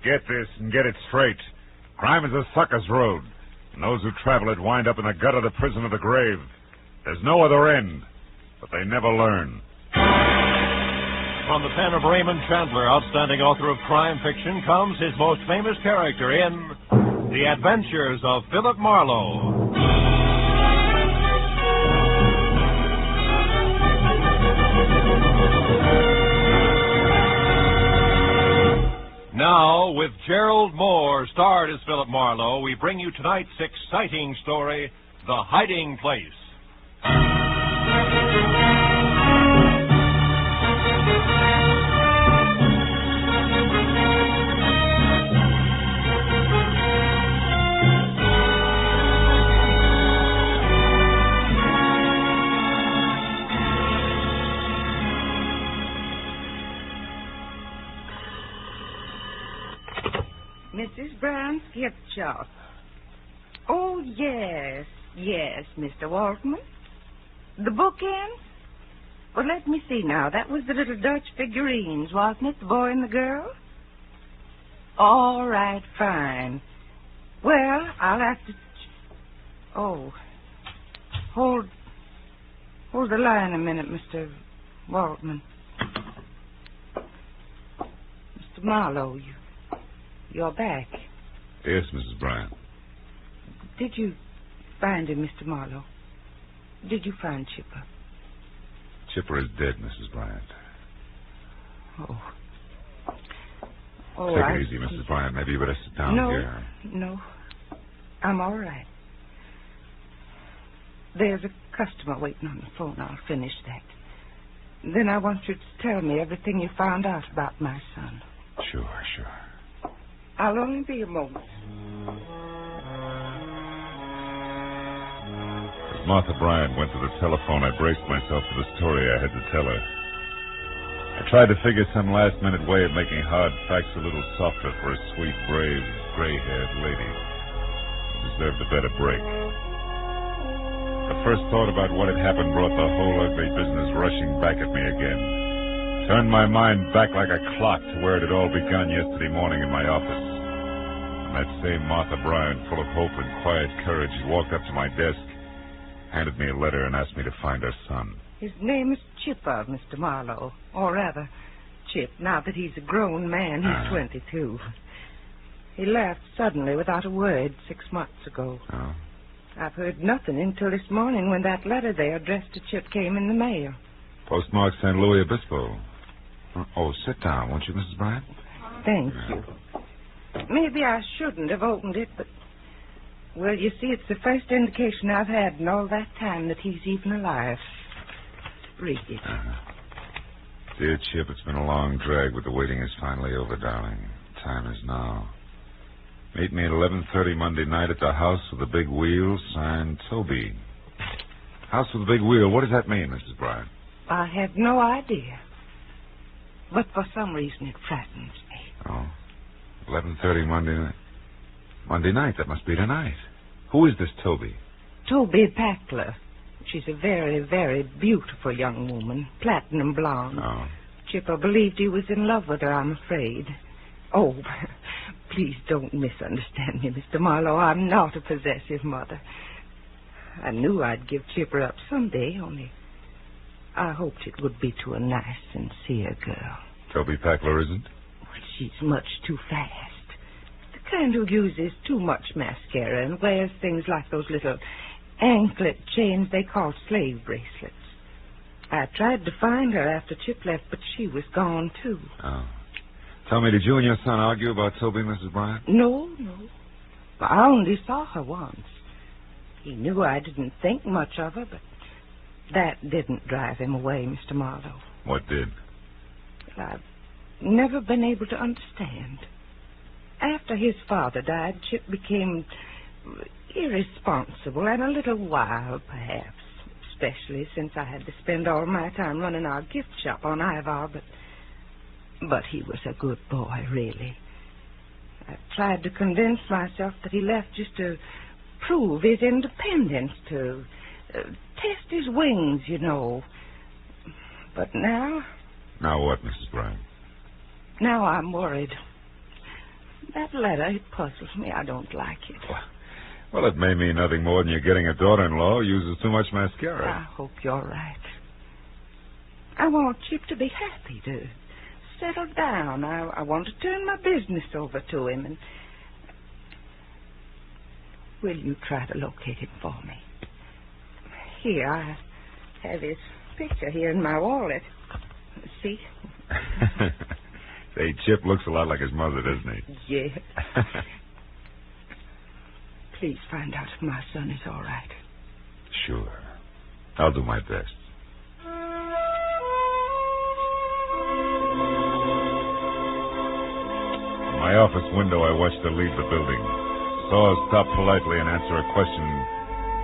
Get this and get it straight. Crime is a sucker's road, and those who travel it wind up in the gut of the prison of the grave. There's no other end, but they never learn. From the pen of Raymond Chandler, outstanding author of crime fiction, comes his most famous character in The Adventures of Philip Marlowe. Now, with Gerald Moore, starred as Philip Marlowe, we bring you tonight's exciting story, The Hiding Place. Mrs. Brown's gift shop. Oh, yes, Mr. Waltman. The bookends? Well, let me see now. That was the little Dutch figurines, wasn't it? The boy and the girl? All right, fine. Well, I'll have to... Oh. Hold the line a minute, Mr. Waltman. Mr. Marlowe, You're back. Yes, Mrs. Bryant. Did you find him, Mr. Marlowe? Did you find Chipper? Chipper is dead, Mrs. Bryant. Oh, Take it easy, Mrs. Bryant. Maybe you better sit down here. No. I'm all right. There's a customer waiting on the phone. I'll finish that. Then I want you to tell me everything you found out about my son. Sure. I'll only be a moment. As Martha Bryant went to the telephone, I braced myself for the story I had to tell her. I tried to figure some last-minute way of making hard facts a little softer for a sweet, brave, gray-haired lady who deserved a better break. The first thought about what had happened brought the whole ugly business rushing back at me again. Turned my mind back like a clock to where it had all begun yesterday morning in my office. And that same Martha Bryant, full of hope and quiet courage, walked up to my desk, handed me a letter, and asked me to find her son. His name is Chipper, Mr. Marlowe. Or rather, Chip, now that he's a grown man. He's 22. He left suddenly without a word 6 months ago. Oh? I've heard nothing until this morning when that letter they addressed to Chip came in the mail. Postmark St. Louis Obispo. Oh, sit down, won't you, Mrs. Bryant? Thank you. Maybe I shouldn't have opened it, but... Well, you see, it's the first indication I've had in all that time that he's even alive. Read it. Dear Chip, it's been a long drag, but the waiting is finally over, darling. Time is now. Meet me at 11:30 Monday night at the House with the Big Wheel, signed Toby. House with the Big Wheel, what does that mean, Mrs. Bryant? I have no idea. But for some reason it frightens me. Oh. 11:30 Monday night. Monday night, that must be tonight. Who is this Toby? Toby Packler. She's a very, very beautiful young woman. Platinum blonde. Oh. Chipper believed he was in love with her, I'm afraid. Oh, please don't misunderstand me, Mr. Marlowe. I'm not a possessive mother. I knew I'd give Chipper up someday, only I hoped it would be to a nice, sincere girl. Toby Packler isn't? Well, she's much too fast. The kind who uses too much mascara and wears things like those little anklet chains they call slave bracelets. I tried to find her after Chip left, but she was gone, too. Oh. Tell me, did you and your son argue about Toby, Mrs. Bryant? No. I only saw her once. He knew I didn't think much of her, but that didn't drive him away, Mr. Marlowe. What did? Well, I've never been able to understand. After his father died, Chip became irresponsible and a little wild, perhaps, especially since I had to spend all my time running our gift shop on Ivar, but he was a good boy, really. I tried to convince myself that he left just to prove his independence, to test his wings, you know. But now... Now what, Mrs. Bryant? Now I'm worried. That letter, it puzzles me. I don't like it. Well, it may mean nothing more than you're getting a daughter-in-law who uses too much mascara. I hope you're right. I want Chip to be happy, to settle down. I want to turn my business over to him. And will you try to locate him for me? Here, I have his picture here in my wallet. See? Say, Chip looks a lot like his mother, doesn't he? Yes. Please find out if my son is all right. Sure. I'll do my best. From my office window, I watched her leave the building. Saw her stop politely and answer a question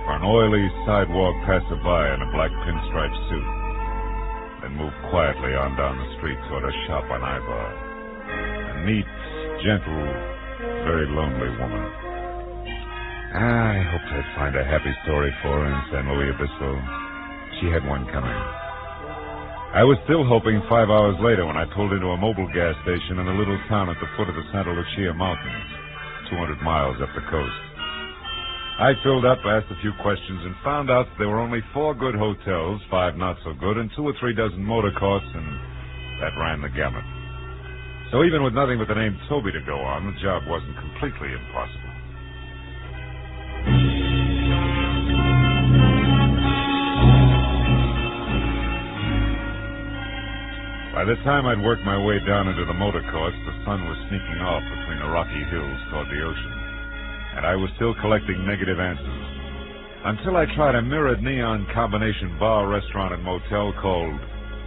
for an oily sidewalk passerby in a black pinstripe suit. Then moved quietly on down the street toward a shop on Ivar. A neat, gentle, very lonely woman. I hoped I'd find a happy story for her in San Luis Obispo. She had one coming. I was still hoping 5 hours later when I pulled into a mobile gas station in a little town at the foot of the Santa Lucia Mountains, 200 miles up the coast. I filled up, asked a few questions, and found out there were only 4 good hotels, 5 not so good, and 2 or 3 dozen motor courts, and that ran the gamut. So even with nothing but the name Toby to go on, the job wasn't completely impossible. By the time I'd worked my way down into the motor courts, the sun was sneaking off between the rocky hills toward the ocean. And I was still collecting negative answers until I tried a mirrored neon combination bar, restaurant, and motel called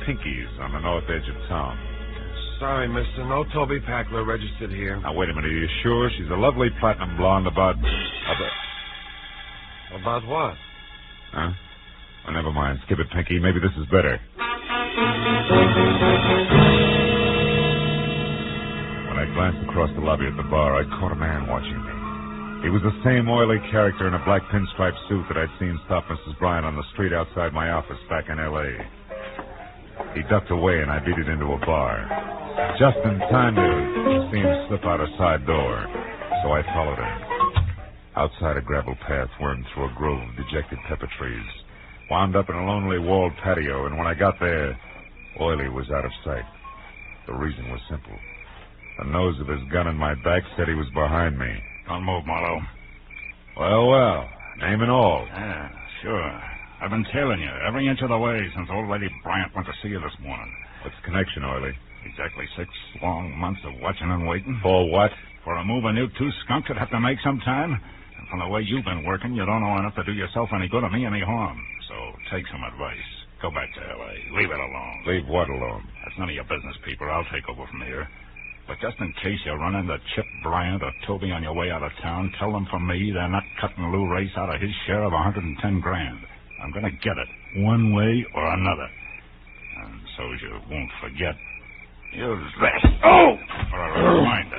Pinky's on the north edge of town. Sorry, mister. No Toby Packler registered here. Now, wait a minute. Are you sure? She's a lovely platinum blonde about... About what? Huh? Oh, never mind. Skip it, Pinky. Maybe this is better. When I glanced across the lobby at the bar, I caught a man watching me. He was the same oily character in a black pinstripe suit that I'd seen stop Mrs. Bryant on the street outside my office back in L.A. He ducked away, and I beat it into a bar. Just in time to see him slip out a side door, so I followed him. Outside, a gravel path wormed through a grove of dejected pepper trees, wound up in a lonely walled patio, and when I got there, Oily was out of sight. The reason was simple. The nose of his gun in my back said he was behind me. Don't move, Marlowe. Well, name and all. Yeah, sure. I've been tailing you every inch of the way since old Lady Bryant went to see you this morning. What's the connection, Oily? Exactly 6 long months of watching and waiting. For what? For a move you 2 skunks would have to make sometime. And from the way you've been working, you don't know enough to do yourself any good or me any harm. So take some advice. Go back to L.A. Leave it alone. Leave what alone? That's none of your business, people. I'll take over from here. But just in case you run into Chip Bryant or Toby on your way out of town, tell them from me they're not cutting Lou Race out of his share of $110,000. I'm going to get it, one way or another. And so you won't forget, use this. Oh! For a reminder.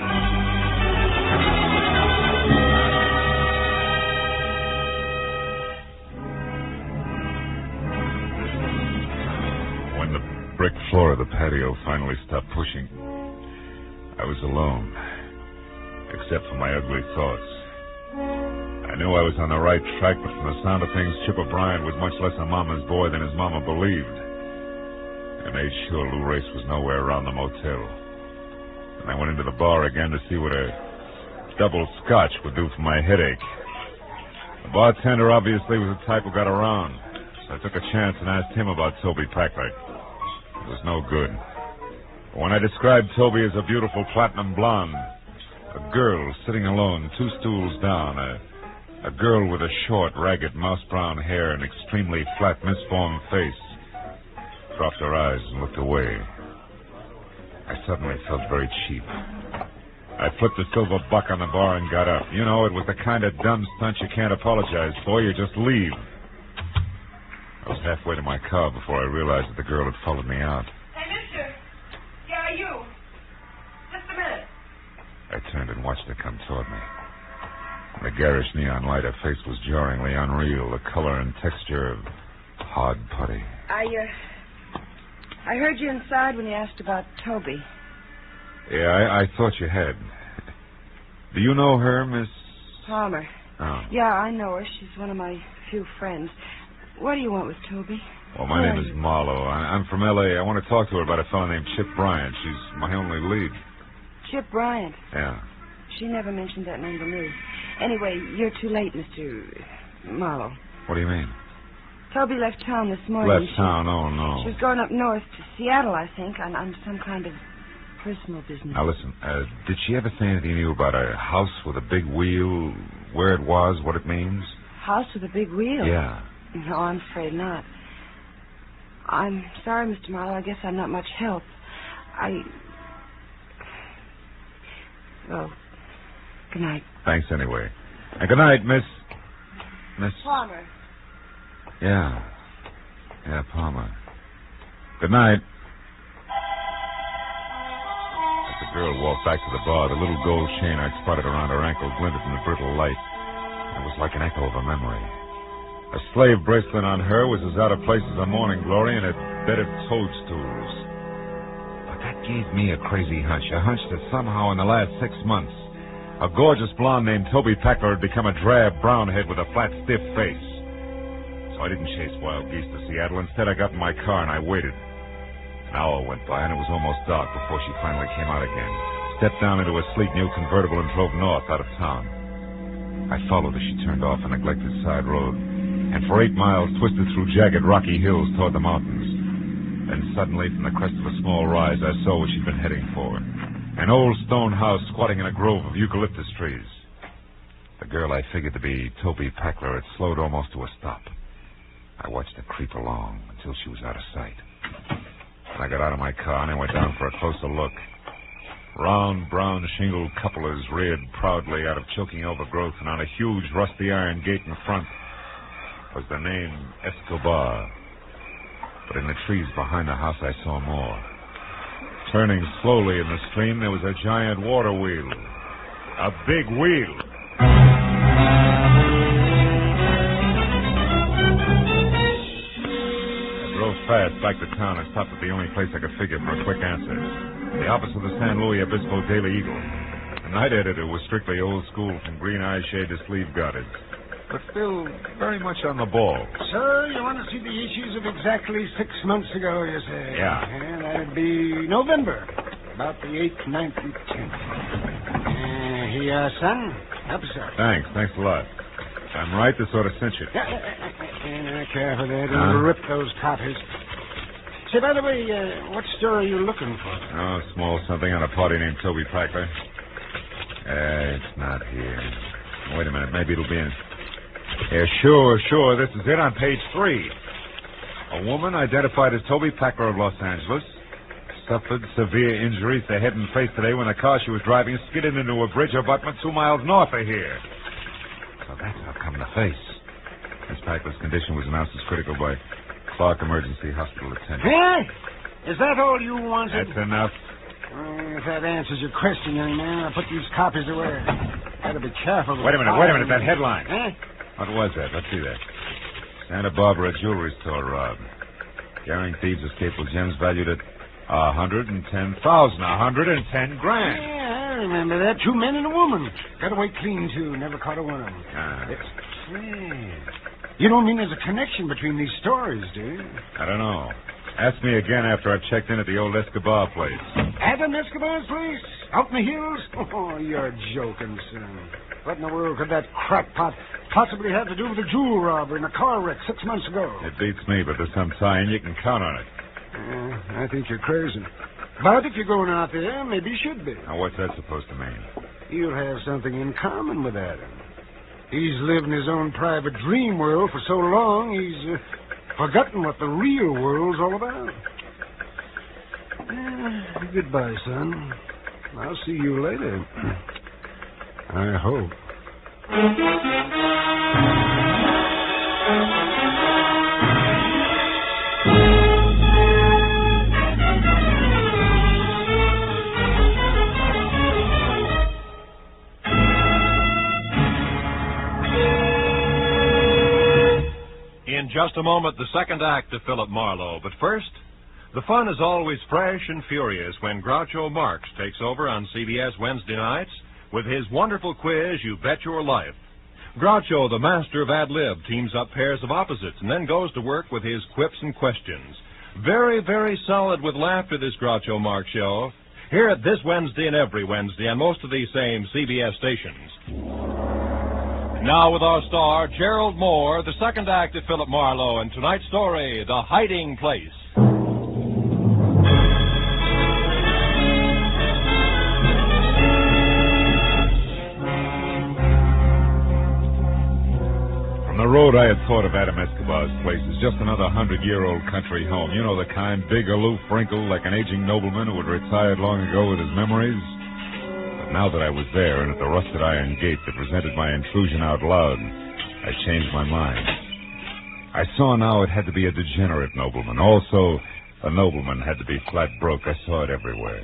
When the brick floor of the patio finally stopped pushing, I was alone, except for my ugly thoughts. I knew I was on the right track, but from the sound of things, Chip O'Brien was much less a mama's boy than his mama believed. I made sure Lou Race was nowhere around the motel. And I went into the bar again to see what a double scotch would do for my headache. The bartender obviously was the type who got around, so I took a chance and asked him about Toby Packler. It was no good. When I described Toby as a beautiful platinum blonde, a girl sitting alone, 2 stools down, a girl with a short, ragged, mouse-brown hair and extremely flat, misformed face, dropped her eyes and looked away. I suddenly felt very cheap. I flipped a silver buck on the bar and got up. You know, it was the kind of dumb stunt you can't apologize for. You just leave. I was halfway to my car before I realized that the girl had followed me out. I turned and watched her come toward me. In the garish neon light, her face was jarringly unreal, the color and texture of hard putty. I heard you inside when you asked about Toby. Yeah, I thought you had. Do you know her, Miss... Palmer. Oh. Yeah, I know her. She's one of my few friends. What do you want with Toby? Well, my name is Marlowe. I'm from L.A. I want to talk to her about a fellow named Chip Bryant. She's my only lead. Chip Bryant. Yeah. She never mentioned that name to me. Anyway, you're too late, Mr. Marlowe. What do you mean? Toby left town this morning. Left town? Oh, no. She was going up north to Seattle, I think, on some kind of personal business. Now, listen, did she ever say anything to you about a house with a big wheel, where it was, what it means? House with a big wheel? Yeah. No, I'm afraid not. I'm sorry, Mr. Marlowe. I guess I'm not much help. Well, good night. Thanks anyway. And good night, Miss... Palmer. Yeah. Yeah, Palmer. Good night. As the girl walked back to the bar, the little gold chain I'd spotted around her ankle glinted in the brittle light. It was like an echo of a memory. A slave bracelet on her was as out of place as a morning glory in a bed of toadstools. But that gave me a crazy hunch. A hunch that somehow in the last 6 months, a gorgeous blonde named Toby Packler had become a drab brown head with a flat, stiff face. So I didn't chase wild geese to Seattle. Instead, I got in my car and I waited. An hour went by and it was almost dark before she finally came out again, stepped down into a sleek new convertible and drove north out of town. I followed as she turned off a neglected side road, and for 8 miles twisted through jagged rocky hills toward the mountains. Then suddenly, from the crest of a small rise, I saw what she'd been heading for. An old stone house squatting in a grove of eucalyptus trees. The girl I figured to be Toby Packler had slowed almost to a stop. I watched her creep along until she was out of sight. Then I got out of my car and I went down for a closer look. Round, brown, shingled cupolas reared proudly out of choking overgrowth, and on a huge, rusty iron gate in front was the name Escobar. But in the trees behind the house, I saw more. Turning slowly in the stream, there was a giant water wheel. A big wheel. I drove fast back to town and stopped at the only place I could figure for a quick answer. The office of the San Luis Obispo Daily Eagle. The night editor was strictly old school, from green eye shade to sleeve guarded, but still very much on the ball. So, you want to see the issues of exactly 6 months ago, you say? Yeah. And that'd be November. About the 8th, 9th, and 10th. Here you are, son. Help yourself. Thanks a lot. I'm right to sort of cinch it. Careful there. Don't rip those copies. Say, by the way, what story are you looking for? Oh, small something on a party named Toby Packler. It's not here. Wait a minute. Maybe it'll be in... Yeah, sure. This is it on page 3. A woman identified as Toby Packler of Los Angeles suffered severe injuries to head and face today when the car she was driving skidded into a bridge abutment 2 miles north of here. So that's how come the face. Miss Packler's condition was announced as critical by Clark Emergency Hospital attendant. Hey! Is that all you wanted? That's enough. If that answers your question, young man, I'll put these copies away. Gotta be careful. Wait a minute. That headline. Huh? What was that? Let's see that. Santa Barbara jewelry store robbed. Carrying thieves escaped with gems valued at $110,000. $110 grand. Yeah, I remember that. 2 men and a woman. Got away clean, too. Never caught a one of them. You don't mean there's a connection between these stories, do you? I don't know. Ask me again after I've checked in at the old Escobar place. Adam Escobar's place? Out in the hills? Oh, you're joking, son. What in the world could that crackpot possibly have to do with a jewel robbery and a car wreck 6 months ago? It beats me, but there's some tie-in. You can count on it. I think you're crazy. But if you're going out there, maybe you should be. Now, what's that supposed to mean? You'll have something in common with Adam. He's lived in his own private dream world for so long, he's forgotten what the real world's all about. Goodbye, son. I'll see you later. I hope. In just a moment, the second act of Philip Marlowe. But first, the fun is always fresh and furious when Groucho Marx takes over on CBS Wednesday nights with his wonderful quiz, You Bet Your Life. Groucho, the master of ad-lib, teams up pairs of opposites and then goes to work with his quips and questions. Very, very solid with laughter, this Groucho Marx show. Hear it this Wednesday and every Wednesday on most of these same CBS stations. Now with our star, Gerald Moore, the second act of Philip Marlowe, and tonight's story, The Hiding Place. From the road I had thought of Adam Escobar's place as just another 100-year-old country home. You know, the kind, big, aloof, wrinkled, like an aging nobleman who had retired long ago with his memories. But now that I was there and at the rusted iron gate that resented my intrusion out loud, I changed my mind. I saw now it had to be a degenerate nobleman. Also, a nobleman had to be flat broke. I saw it everywhere.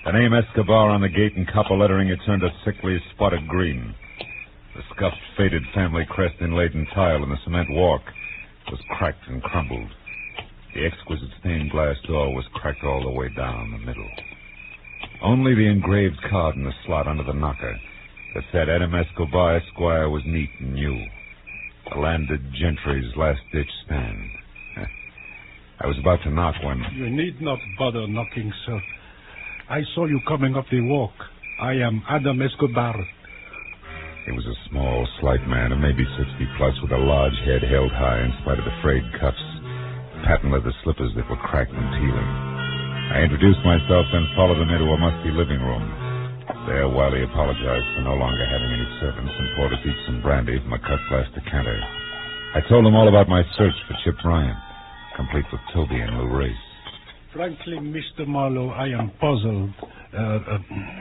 The name Escobar on the gate in copper lettering had turned a sickly spotted green. The scuffed, faded family crest inlaid in tile in the cement walk was cracked and crumbled. The exquisite stained glass door was cracked all the way down the middle. Only the engraved card in the slot under the knocker that said Adam Escobar, Esquire, was neat and new. The landed gentry's last-ditch stand. I was about to knock when... You need not bother knocking, sir. I saw you coming up the walk. I am Adam Escobar. He was a small, slight man of maybe 60-plus with a large head held high in spite of the frayed cuffs, patent leather slippers that were cracked and peeling. I introduced myself, then followed him into a musty living room. There, Wiley apologized for no longer having any servants and poured us each some brandy from a cut-glass decanter. I told him all about my search for Chip Bryant, complete with Toby and Lou Race. Frankly, Mr. Marlowe, I am puzzled.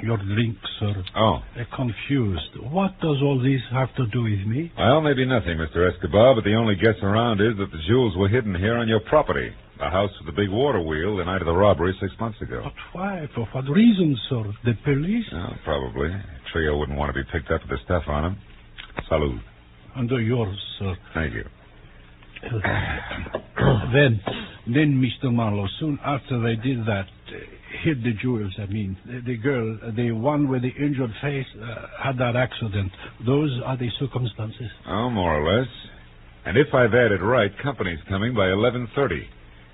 Your drink, sir. Oh. Confused. What does all this have to do with me? Well, maybe nothing, Mr. Escobar, but the only guess around is that the jewels were hidden here on your property. The house with the big water wheel the night of the robbery 6 months ago. But why? For what reason, sir? The police? Oh, probably. Trio wouldn't want to be picked up with the stuff on him. Salud. Under yours, sir. Thank you. Then, Mr. Marlowe, soon after they did that, hid the jewels, I mean, the girl, the one with the injured face, had that accident. Those are the circumstances. Oh, more or less. And if I've added right, company's coming by 11:30.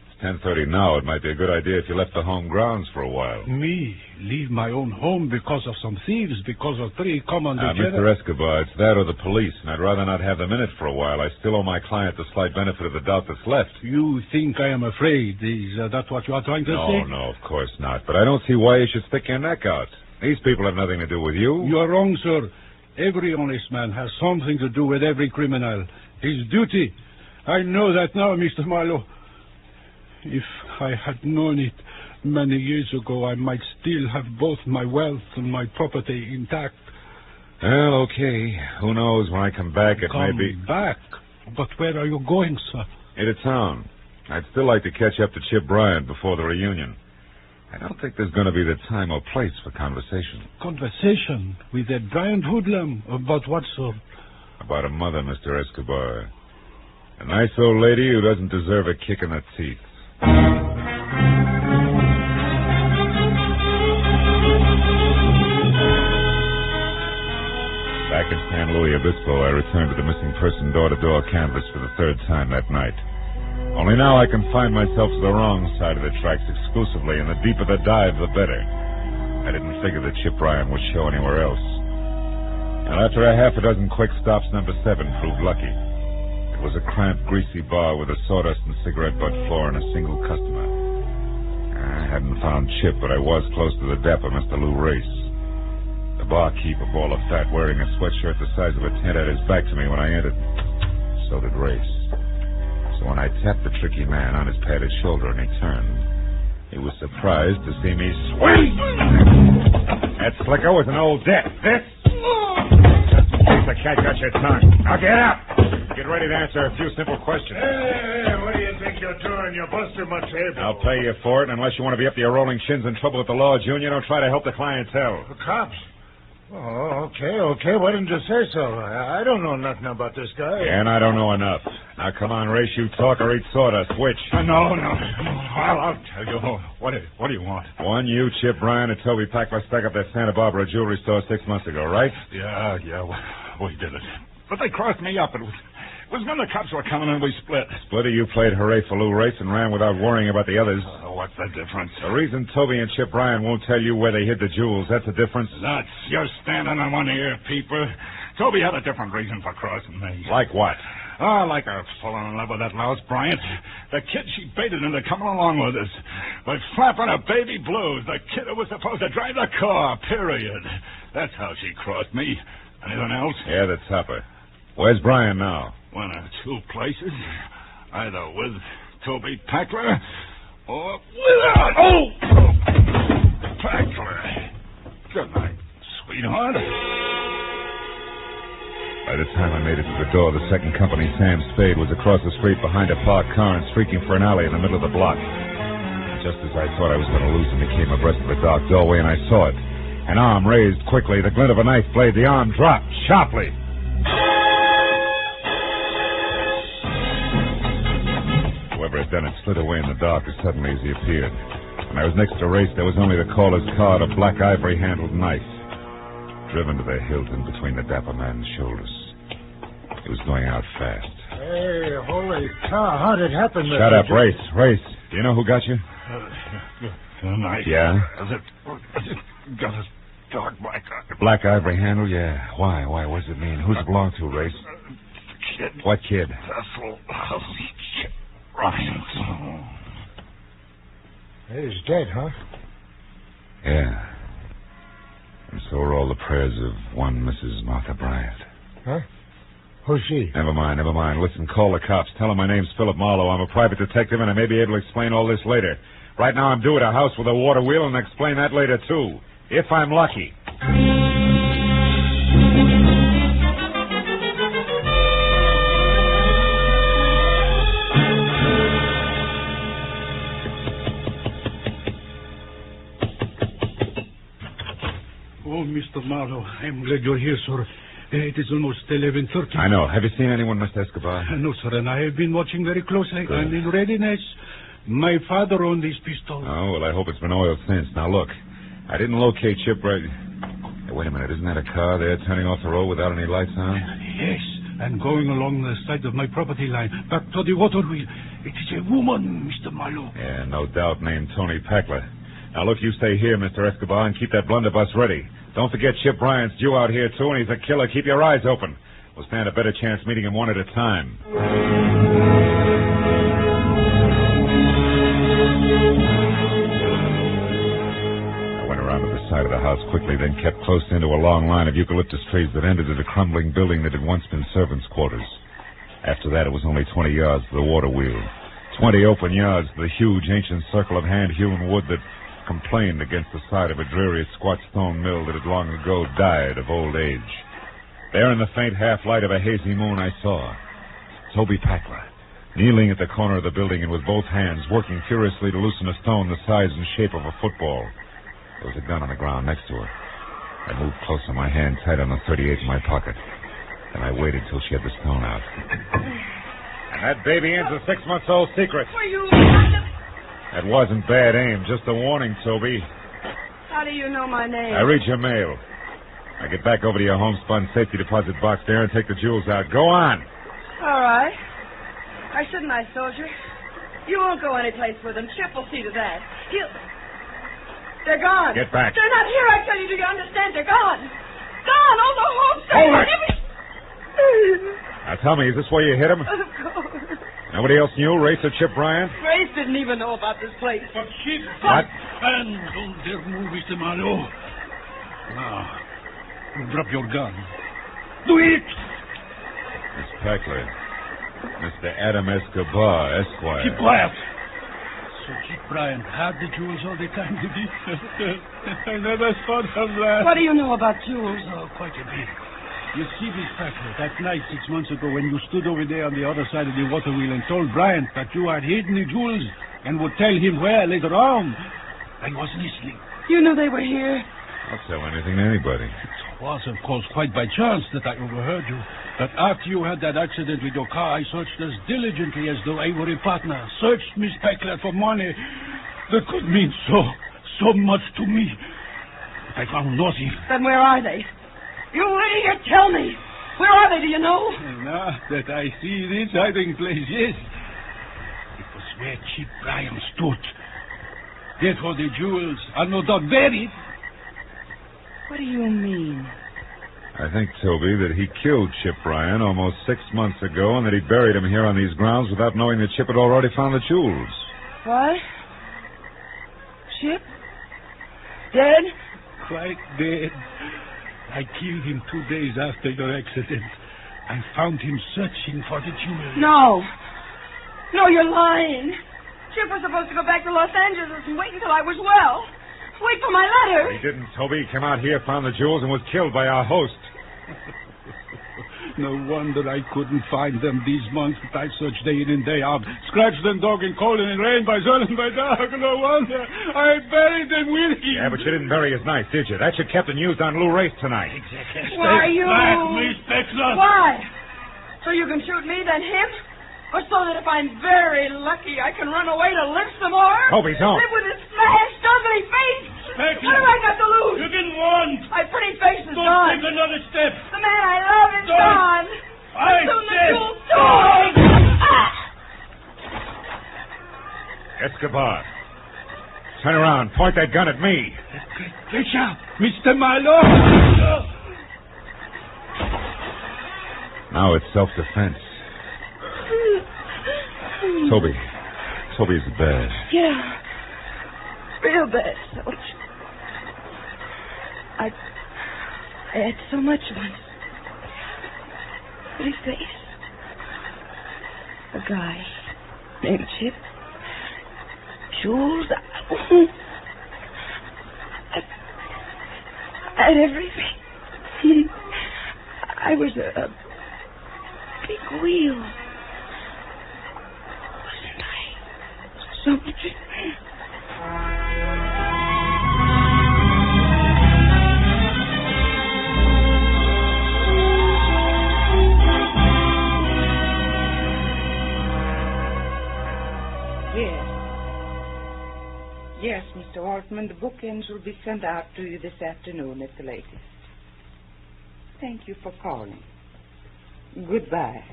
It's 10:30 now. It might be a good idea if you left the home grounds for a while. Me? Leave my own home because of some thieves, because of three common degenerates? Mr. Escobar, it's that or the police, and I'd rather not have them in it for a while. I still owe my client the slight benefit of the doubt that's left. You think I am afraid? Is that what you are trying to say? No, of course not. But I don't see why you should stick your neck out. These people have nothing to do with you. You are wrong, sir. Every honest man has something to do with every criminal. His duty. I know that now, Mr. Marlowe. If I had known it many years ago, I might still have both my wealth and my property intact. Well, okay. Who knows? When I come back, it may be... Come back? But where are you going, sir? Into town. I'd still like to catch up to Chip Bryant before the reunion. I don't think there's going to be the time or place for conversation. Conversation? With that Bryant hoodlum? About what, sir? About a mother, Mr. Escobar. A nice old lady who doesn't deserve a kick in the teeth. Back in San Luis Obispo, I returned to the missing person door-to-door canvass for the third time that night. Only now I confined myself to the wrong side of the tracks exclusively, and the deeper the dive, the better. I didn't figure that Chip Bryant would show anywhere else. And after a half a dozen quick stops, number 7 proved lucky. It was a cramped, greasy bar with a sawdust and cigarette butt floor and a single customer. I hadn't found Chip, but I was close to the dapper Mr. Lou Race. The barkeep, a ball of fat, wearing a sweatshirt the size of a tent, had his back to me when I entered. So did Race. So when I tapped the tricky man on his padded shoulder and he turned, he was surprised to see me swing. That slicker was an old debt. This? Just in case the cat got your tongue. Now get up. Get ready to answer a few simple questions. Hey, what do you think you're doing? You're busting my table. I'll pay you for it, unless you want to be up to your rolling shins in trouble with the law, Junior. Don't try to help the clientele. The cops? Oh, okay. Why didn't you say so? I don't know nothing about this guy. Yeah, and I don't know enough. Now, come on, Race, you talk or eat sawdust. Which? No. I'll tell you. What do you want? One, you, Chip Bryan, and Toby Packler stuck up that Santa Barbara jewelry store 6 months ago, right? Yeah, we did it. But they crossed me up. It was when the cops were coming and we split. Split, you played hooray for Lou Race and ran without worrying about the others. What's the difference? The reason Toby and Chip Bryan won't tell you where they hid the jewels, that's the difference? Nuts. You're standing on one ear, peeper. Toby had a different reason for crossing me. Like what? Like her falling in love with that louse Bryant. The kid she baited into coming along with us. By flapping her baby blues. The kid who was supposed to drive the car, period. That's how she crossed me. Anything else? Yeah, the topper. Where's Bryan now? One of two places. Either with Toby Packler or without. Oh! Packler. Good night, sweetheart. By the time I made it to the door, the second company, Sam Spade, was across the street behind a parked car and streaking for an alley in the middle of the block. Just as I thought I was going to lose him, he came abreast of the dark doorway, and I saw it. An arm raised quickly, the glint of a knife blade. The arm dropped sharply. Whoever had done it slid away in the dark as suddenly as he appeared. When I was next to Race, there was only the caller's card, a black ivory-handled knife, driven to the hilt and between the dapper man's shoulders. It was going out fast. Hey, holy cow, how did it happen, Mr. Shut up, Race. Race, do you know who got you? The knife. Yeah? Has it got a dark black eye? Black ivory handle, yeah. Why? What does it mean? Who's it belong to, Race? Kid. What kid? Cecil. Ryan. He's dead, huh? Yeah. And so are all the prayers of one Mrs. Martha Bryant. Huh? Who's she? Never mind. Listen, call the cops. Tell them my name's Philip Marlowe. I'm a private detective, and I may be able to explain all this later. Right now, I'm due at a house with a water wheel, and I'll explain that later, too. If I'm lucky. Oh, Mr. Marlowe, I'm glad you're here, sir. It is almost 11:30. I know. Have you seen anyone, Mr. Escobar? No, sir, and I have been watching very closely. Good. I'm in readiness. My father owned this pistol. Oh, well, I hope it's been oiled since. Now, look, I didn't locate Chip right... Hey, wait a minute. Isn't that a car there turning off the road without any lights on? Yes, and going along the side of my property line, back to the water wheel. It is a woman, Mr. Marlowe. Yeah, no doubt, named Tony Packler. Now, look, you stay here, Mr. Escobar, and keep that blunderbuss ready. Don't forget Chip Bryant's due out here, too, and he's a killer. Keep your eyes open. We'll stand a better chance meeting him one at a time. I went around to the side of the house quickly, then kept close into a long line of eucalyptus trees that ended at a crumbling building that had once been servants' quarters. After that, it was only 20 yards to the water wheel. 20 open yards to the huge ancient circle of hand-hewn wood that complained against the side of a dreary squat stone mill that had long ago died of old age. There in the faint half-light of a hazy moon I saw Toby Packler, kneeling at the corner of the building and with both hands working furiously to loosen a stone the size and shape of a football. There was a gun on the ground next to her. I moved closer, my hand tight on the .38 in my pocket. Then I waited till she had the stone out. And that baby ends a 6-month-old secret. Were you... That wasn't bad aim, just a warning, Toby. How do you know my name? I read your mail. I get back over to your homespun safety deposit box there and take the jewels out. Go on. All right. Why shouldn't I, soldier? You won't go anyplace with them. Chip will see to that. They're gone. Get back. They're not here, I tell you. Do you understand? They're gone. Gone. All the homestead. Hold it. Now tell me, is this where you hit him? Of course. Nobody else knew, Race or Chip Bryant? Grace didn't even know about this place. But Chip... What? And don't dare move, Mr. Marlowe. Now, drop your gun. Do it! Miss Packler. Mr. Adam Escobar, Esquire. Keep quiet. So Chip Bryant had the jewels all the time, did he? I never thought of that. What do you know about jewels? Oh, quite a bit. You see, Miss Packler, that night 6 months ago when you stood over there on the other side of the water wheel and told Bryant that you had hidden the jewels and would tell him where later on, I was listening. You knew they were here. I'll tell anything to anybody. It's was, of course, quite by chance that I overheard you. But after you had that accident with your car, I searched as diligently as though I were a partner. Searched Miss Beckler for money that could mean so much to me. But I found nothing. Then where are they? You idiot, tell me. Where are they, do you know? Now that I see this hiding place, yes. It was where Chip Bryan stood. Therefore the jewels are no doubt buried. What do you mean? I think, Toby, that he killed Chip Bryan almost 6 months ago and that he buried him here on these grounds without knowing that Chip had already found the jewels. What? Chip? Dead? Quite dead. I killed him 2 days after your accident. I found him searching for the jewels. No. No, you're lying. Chip was supposed to go back to Los Angeles and wait until I was well. Wait for my letter. He didn't, Toby. He came out here, found the jewels, and was killed by our host. No wonder I couldn't find them these months that I searched day in and day out. Scratched and dog and cold and in rain by sun and by dark. No wonder I buried them with him. Yeah, but you didn't bury his knife, did you? That you kept and used on Lou Race tonight. Exactly. Why you? Back, Miss Beckler. Why? So you can shoot me, then him? Or so that if I'm very lucky, I can run away to live some more? Toby, don't. Live with his smashed, ugly face? Beckler. What have I got to lose? You didn't want. My pretty face is Don't gone. take another step. The man I love is Don't. gone. I Soon the said jewels too. Ah! Escobar. Turn around. Point that gun at me. Reach out, Mr. Marlowe. Now it's self-defense. Toby's bad. Yeah. Real bad, soldier. I had so much once. Pretty face. A guy named Chip. Jewels. I had everything. I was a big wheel. Wasn't I? Soldier. Yes, Mr. Altman, the bookends will be sent out to you this afternoon at the latest. Thank you for calling. Goodbye.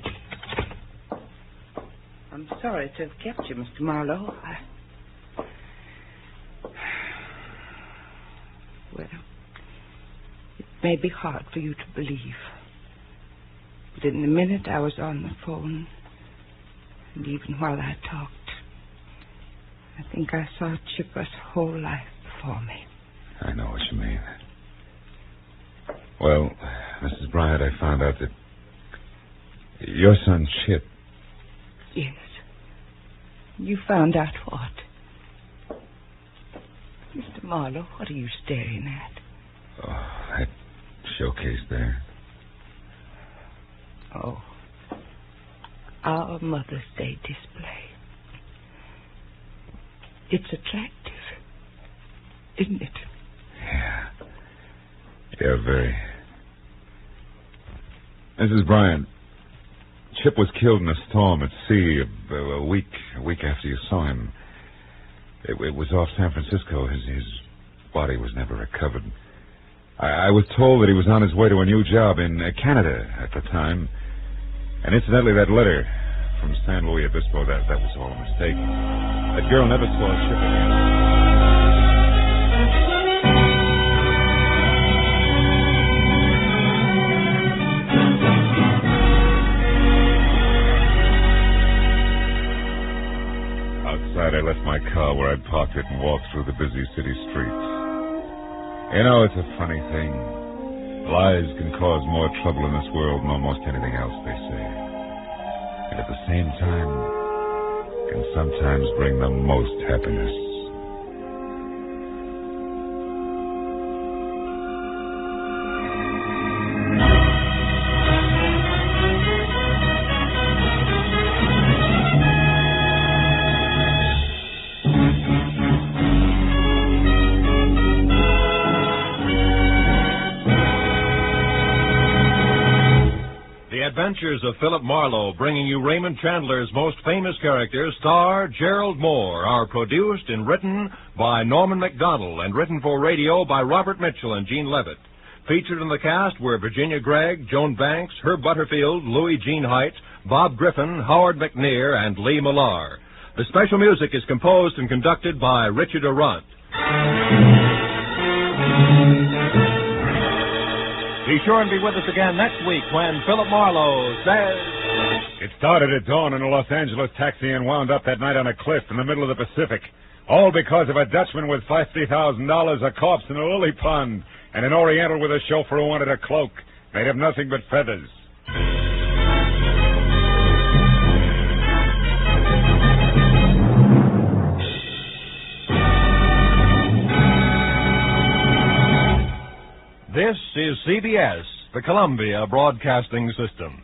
I'm sorry to have kept you, Mr. Marlowe. Well, it may be hard for you to believe, but in the minute I was on the phone, and even while I talked, I think I saw Chipper's whole life before me. I know what you mean. Well, Mrs. Bryant, I found out that your son, Chip... Yes. You found out what? Mr. Marlowe, what are you staring at? Oh, that showcase there. Oh. Our Mother's Day display. It's attractive, isn't it? Yeah, very. Mrs. Bryant, Chip was killed in a storm at sea a week after you saw him. It was off San Francisco. His body was never recovered. I was told that he was on his way to a new job in Canada at the time. And incidentally, that letter from San Luis Obispo, that was all a mistake. That girl never saw Chip again. Outside, I left my car where I'd parked it and walked through the busy city streets. You know, it's a funny thing. Lies can cause more trouble in this world than almost anything else, they say. And at the same time, can sometimes bring the most happiness. Adventures of Philip Marlowe, bringing you Raymond Chandler's most famous characters, star Gerald Moore, are produced and written by Norman MacDonald and written for radio by Robert Mitchell and Gene Levitt. Featured in the cast were Virginia Gregg, Joan Banks, Herb Butterfield, Louis Jean Height, Bob Griffin, Howard McNear, and Lee Millar. The special music is composed and conducted by Richard Arant. Be sure and be with us again next week when Philip Marlowe says... It started at dawn in a Los Angeles taxi and wound up that night on a cliff in the middle of the Pacific. All because of a Dutchman with $50,000, a corpse in a lily pond, and an Oriental with a chauffeur who wanted a cloak made of nothing but feathers. This is CBS, the Columbia Broadcasting System.